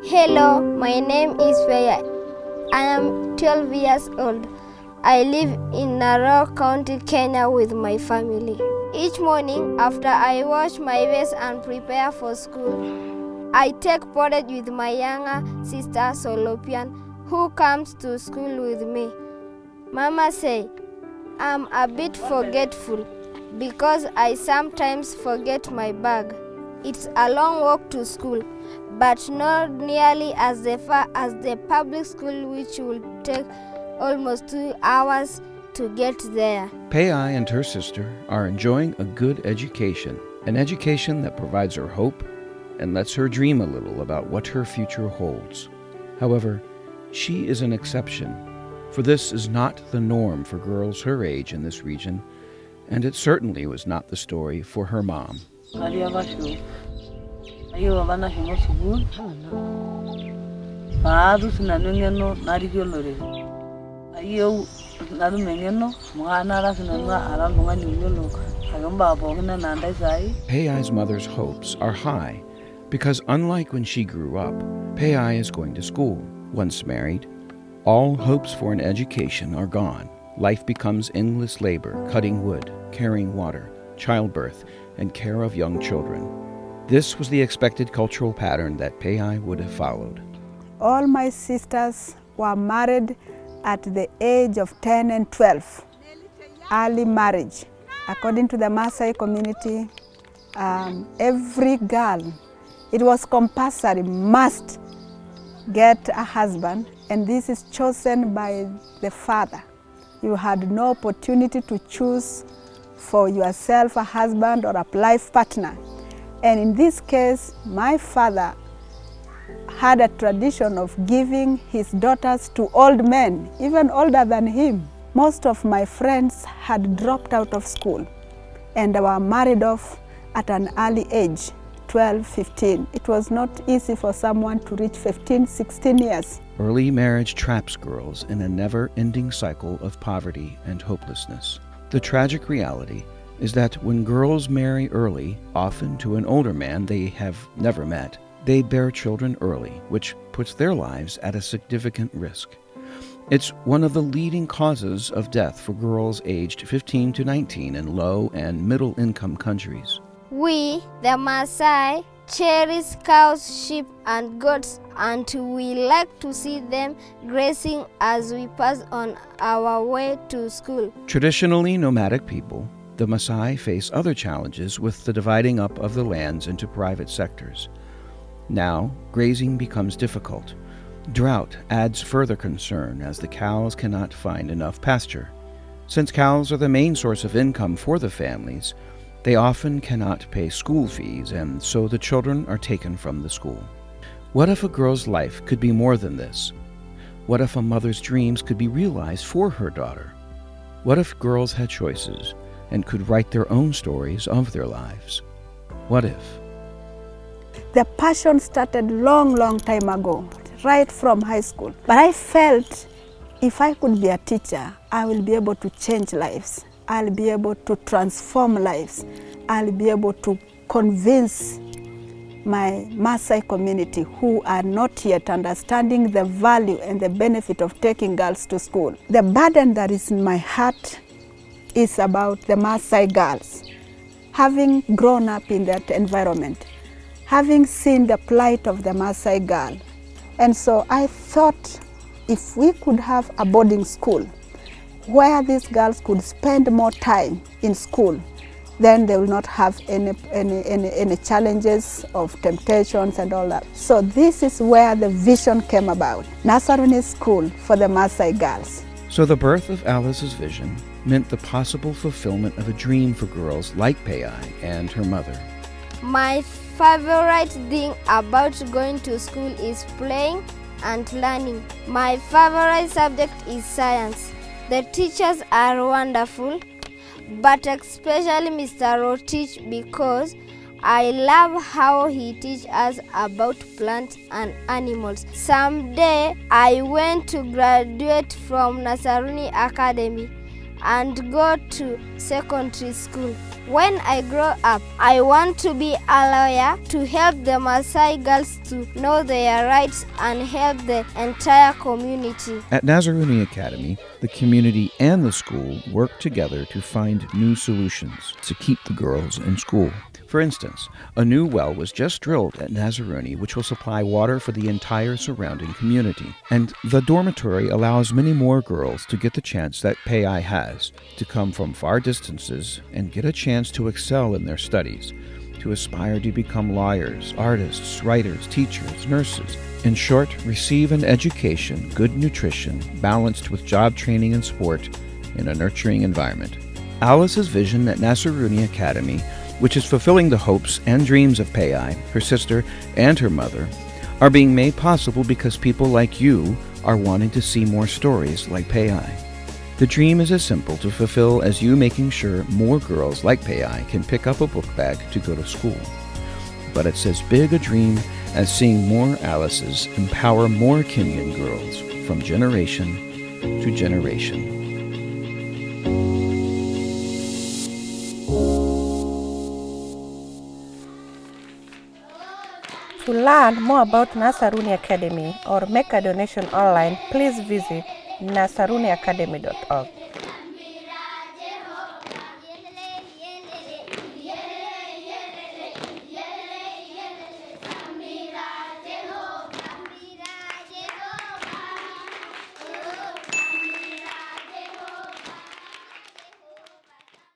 Hello, my name is Feya. I am 12 years old. I live in Narok County, Kenya with my family. Each morning after I wash my face and prepare for school, I take porridge with my younger sister Solopian, who comes to school with me. Mama say, I'm a bit forgetful because I sometimes forget my bag. It's a long walk to school, but not nearly as far as the public school, which will take almost 2 hours to get there. Pei and her sister are enjoying a good education, an education that provides her hope and lets her dream a little about what her future holds. However, she is an exception, for this is not the norm for girls her age in this region, and it certainly was not the story for her mom. Pei's mother's hopes are high because unlike when she grew up, Pei is going to school. Once married, all hopes for an education are gone. Life becomes endless labor, cutting wood, carrying water, childbirth, and care of young children. This was the expected cultural pattern that Pei would have followed. All my sisters were married at the age of 10 and 12, early marriage. According to the Maasai community, every girl, it was compulsory, must get a husband, and this is chosen by the father. You had no opportunity to choose for yourself a husband or a life partner. And in this case, my father had a tradition of giving his daughters to old men, even older than him. Most of my friends had dropped out of school and were married off at an early age, 12, 15. It was not easy for someone to reach 15, 16 years. Early marriage traps girls in a never-ending cycle of poverty and hopelessness. The tragic reality is that when girls marry early, often to an older man they have never met, they bear children early, which puts their lives at a significant risk. It's one of the leading causes of death for girls aged 15 to 19 in low and middle-income countries. We, the Maasai, cherish cows, sheep, and goats, and we like to see them grazing as we pass on our way to school. Traditionally nomadic people, the Maasai face other challenges with the dividing up of the lands into private sectors. Now, grazing becomes difficult. Drought adds further concern as the cows cannot find enough pasture. Since cows are the main source of income for the families, they often cannot pay school fees, and so the children are taken from the school. What if a girl's life could be more than this? What if a mother's dreams could be realized for her daughter? What if girls had choices and could write their own stories of their lives? What if? The passion started long time ago, right from high school. But I felt if I could be a teacher, I will be able to change lives. I'll be able to transform lives. I'll be able to convince my Maasai community who are not yet understanding the value and the benefit of taking girls to school. The burden that is in my heart is about the Maasai girls. Having grown up in that environment, having seen the plight of the Maasai girl. And so I thought if we could have a boarding school where these girls could spend more time in school, then they will not have any challenges of temptations and all that. So this is where the vision came about, Nasaruni School for the Maasai girls. So the birth of Alice's vision meant the possible fulfillment of a dream for girls like Pei and her mother. My favorite thing about going to school is playing and learning. My favorite subject is science. The teachers are wonderful, but especially Mr. Rotich because I love how he teaches us about plants and animals. Someday I want to graduate from Nasaruni Academy and go to secondary school. When I grow up, I want to be a lawyer to help the Maasai girls to know their rights and help the entire community. At Nasaruni Academy, the community and the school work together to find new solutions to keep the girls in school. For instance, a new well was just drilled at Nasaruni which will supply water for the entire surrounding community. And the dormitory allows many more girls to get the chance that Pei has, to come from far distances and get a chance to excel in their studies, to aspire to become lawyers, artists, writers, teachers, nurses. In short, receive an education, good nutrition, balanced with job training and sport in a nurturing environment. Alice's vision at Nasaruni Academy, which is fulfilling the hopes and dreams of Pei, her sister, and her mother, are being made possible because people like you are wanting to see more stories like Pei. The dream is as simple to fulfill as you making sure more girls like Pei can pick up a book bag to go to school. But it's as big a dream as seeing more Alices empower more Kenyan girls from generation to generation. To learn more about Nasaruni Academy or make a donation online, please visit nasaruniacademy.org.